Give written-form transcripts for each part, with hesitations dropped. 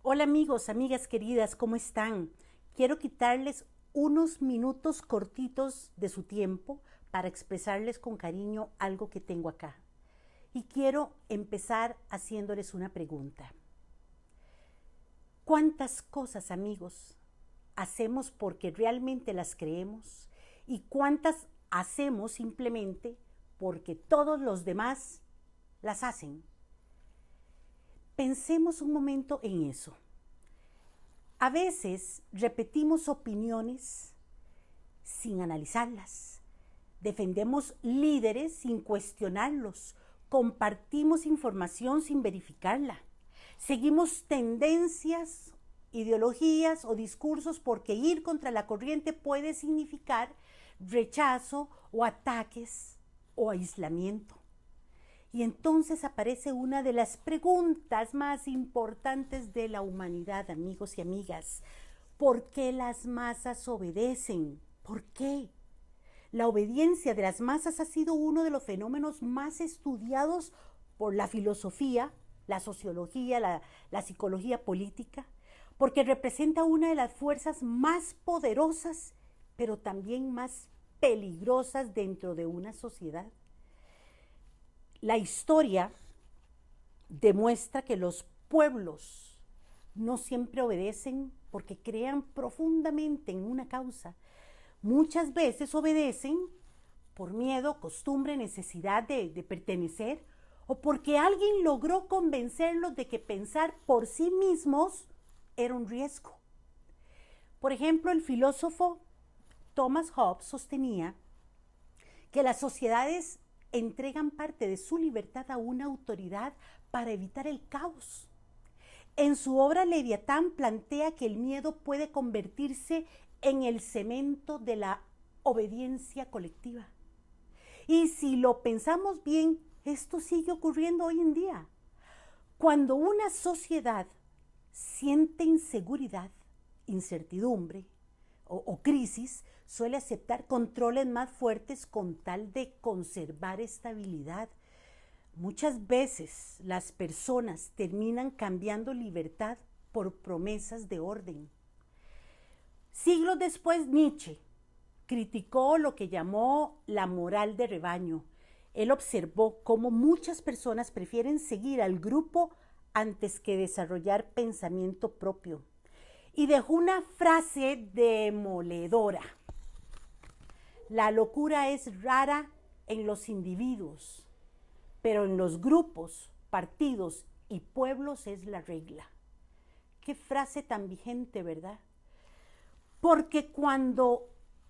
Hola amigos, amigas queridas, ¿cómo están? Quiero quitarles unos minutos cortitos de su tiempo para expresarles con cariño algo que tengo acá. Y quiero empezar haciéndoles una pregunta. ¿Cuántas cosas, amigos, hacemos porque realmente las creemos? ¿Y cuántas hacemos simplemente porque todos los demás las hacen? Pensemos un momento en eso. A veces repetimos opiniones sin analizarlas, defendemos líderes sin cuestionarlos, compartimos información sin verificarla, seguimos tendencias, ideologías o discursos porque ir contra la corriente puede significar rechazo o ataques o aislamiento. Y entonces aparece una de las preguntas más importantes de la humanidad, amigos y amigas. ¿Por qué las masas obedecen? ¿Por qué? La obediencia de las masas ha sido uno de los fenómenos más estudiados por la filosofía, la sociología, la psicología política, porque representa una de las fuerzas más poderosas, pero también más peligrosas dentro de una sociedad. La historia demuestra que los pueblos no siempre obedecen porque crean profundamente en una causa. Muchas veces obedecen por miedo, costumbre, necesidad de pertenecer o porque alguien logró convencerlos de que pensar por sí mismos era un riesgo. Por ejemplo, el filósofo Thomas Hobbes sostenía que las sociedades entregan parte de su libertad a una autoridad para evitar el caos. En su obra Leviatán plantea que el miedo puede convertirse en el cemento de la obediencia colectiva. Y si lo pensamos bien, esto sigue ocurriendo hoy en día. Cuando una sociedad siente inseguridad, incertidumbre o crisis, suele aceptar controles más fuertes con tal de conservar estabilidad. Muchas veces las personas terminan cambiando libertad por promesas de orden. Siglos después, Nietzsche criticó lo que llamó la moral de rebaño. Él observó cómo muchas personas prefieren seguir al grupo antes que desarrollar pensamiento propio. Y dejó una frase demoledora. La locura es rara en los individuos, pero en los grupos, partidos y pueblos es la regla. Qué frase tan vigente, ¿verdad? Porque cuando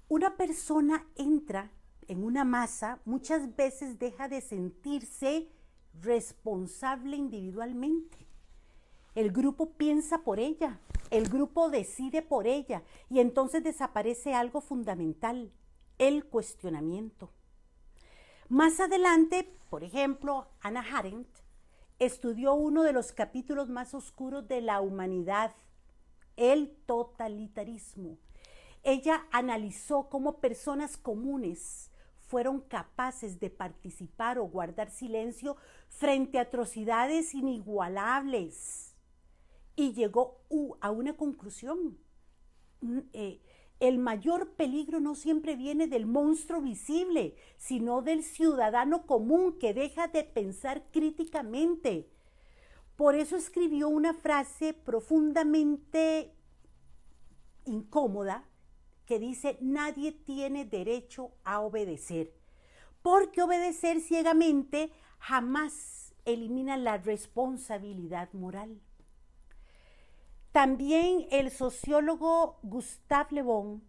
una persona entra en una masa, muchas veces deja de sentirse responsable individualmente. El grupo piensa por ella, el grupo decide por ella y entonces desaparece algo fundamental, el cuestionamiento. Más adelante, por ejemplo, Hannah Arendt estudió uno de los capítulos más oscuros de la humanidad, el totalitarismo. Ella analizó cómo personas comunes fueron capaces de participar o guardar silencio frente a atrocidades inigualables y llegó a una conclusión. El mayor peligro no siempre viene del monstruo visible, sino del ciudadano común que deja de pensar críticamente. Por eso escribió una frase profundamente incómoda que dice: nadie tiene derecho a obedecer, porque obedecer ciegamente jamás elimina la responsabilidad moral. También el sociólogo Gustave Le Bon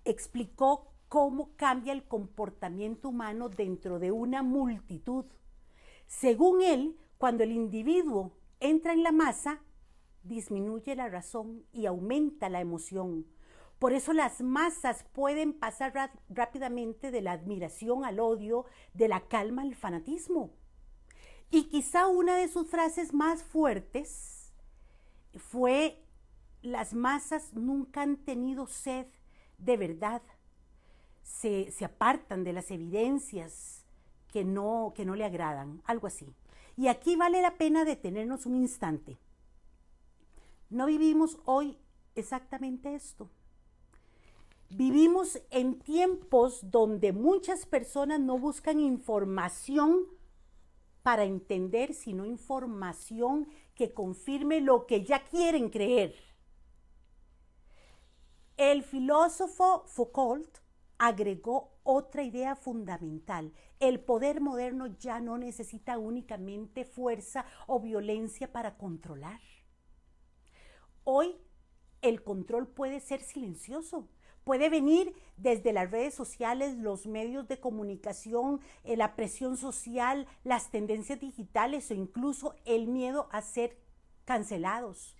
explicó cómo cambia el comportamiento humano dentro de una multitud. Según él, cuando el individuo entra en la masa, disminuye la razón y aumenta la emoción. Por eso las masas pueden pasar rápidamente de la admiración al odio, de la calma al fanatismo. Y quizá una de sus frases más fuertes fue: las masas nunca han tenido sed de verdad, se apartan de las evidencias que no le agradan, algo así. Y aquí vale la pena detenernos un instante. ¿No vivimos hoy exactamente esto? Vivimos en tiempos donde muchas personas no buscan información para entender, sino información que confirme lo que ya quieren creer. El filósofo Foucault agregó otra idea fundamental. El poder moderno ya no necesita únicamente fuerza o violencia para controlar. Hoy el control puede ser silencioso. Puede venir desde las redes sociales, los medios de comunicación, la presión social, las tendencias digitales o incluso el miedo a ser cancelados.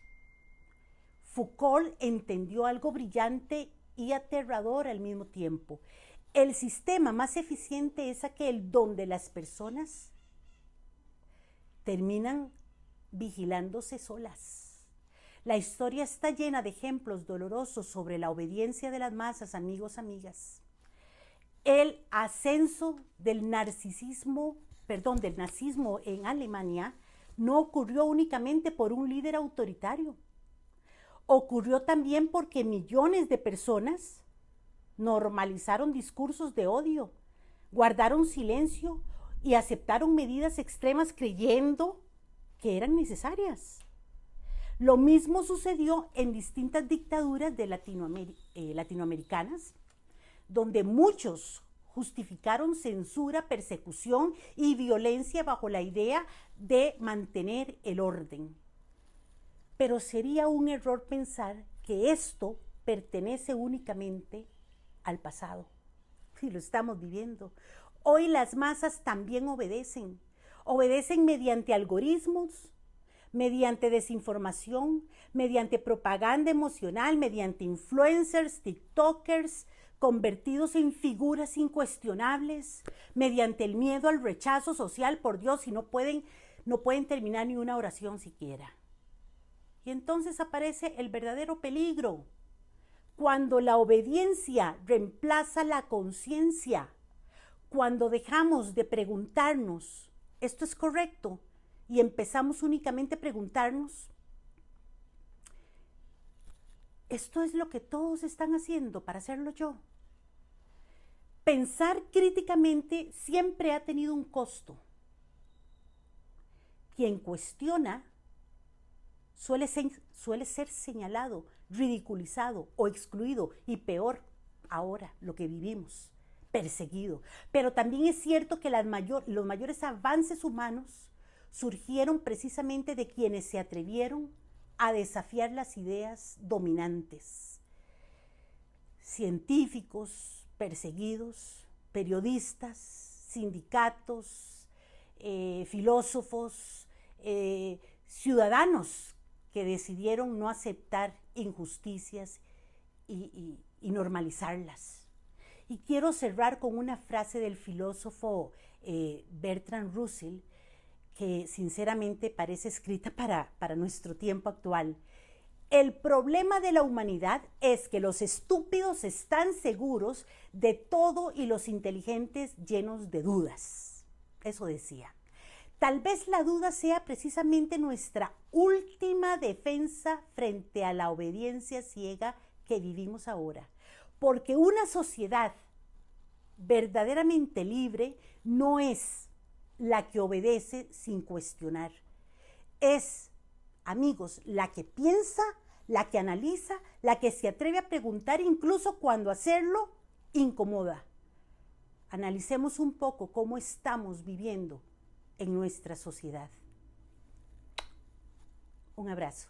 Foucault entendió algo brillante y aterrador al mismo tiempo. El sistema más eficiente es aquel donde las personas terminan vigilándose solas. La historia está llena de ejemplos dolorosos sobre la obediencia de las masas, amigos, amigas. El ascenso del nazismo en Alemania no ocurrió únicamente por un líder autoritario. Ocurrió también porque millones de personas normalizaron discursos de odio, guardaron silencio y aceptaron medidas extremas creyendo que eran necesarias. Lo mismo sucedió en distintas dictaduras de latinoamericanas, donde muchos justificaron censura, persecución y violencia bajo la idea de mantener el orden. Pero sería un error pensar que esto pertenece únicamente al pasado. Y lo estamos viviendo. Hoy las masas también obedecen. Obedecen mediante algoritmos, mediante desinformación, mediante propaganda emocional, mediante influencers, tiktokers, convertidos en figuras incuestionables, mediante el miedo al rechazo social, por Dios, y no pueden terminar ni una oración siquiera. Y entonces aparece el verdadero peligro, cuando la obediencia reemplaza la conciencia, cuando dejamos de preguntarnos, ¿esto es correcto? Y empezamos únicamente a preguntarnos, ¿esto es lo que todos están haciendo para hacerlo yo? Pensar críticamente siempre ha tenido un costo. Quien cuestiona suele ser señalado, ridiculizado o excluido, y peor ahora lo que vivimos, perseguido. Pero también es cierto que los mayores avances humanos surgieron precisamente de quienes se atrevieron a desafiar las ideas dominantes. Científicos perseguidos, periodistas, sindicatos, filósofos, ciudadanos que decidieron no aceptar injusticias y normalizarlas. Y quiero cerrar con una frase del filósofo Bertrand Russell, que sinceramente parece escrita para nuestro tiempo actual. El problema de la humanidad es que los estúpidos están seguros de todo y los inteligentes llenos de dudas. Eso decía. Tal vez la duda sea precisamente nuestra última defensa frente a la obediencia ciega que vivimos ahora. Porque una sociedad verdaderamente libre no es la que obedece sin cuestionar. Es, amigos, la que piensa, la que analiza, la que se atreve a preguntar incluso cuando hacerlo incomoda. Analicemos un poco cómo estamos viviendo en nuestra sociedad. Un abrazo.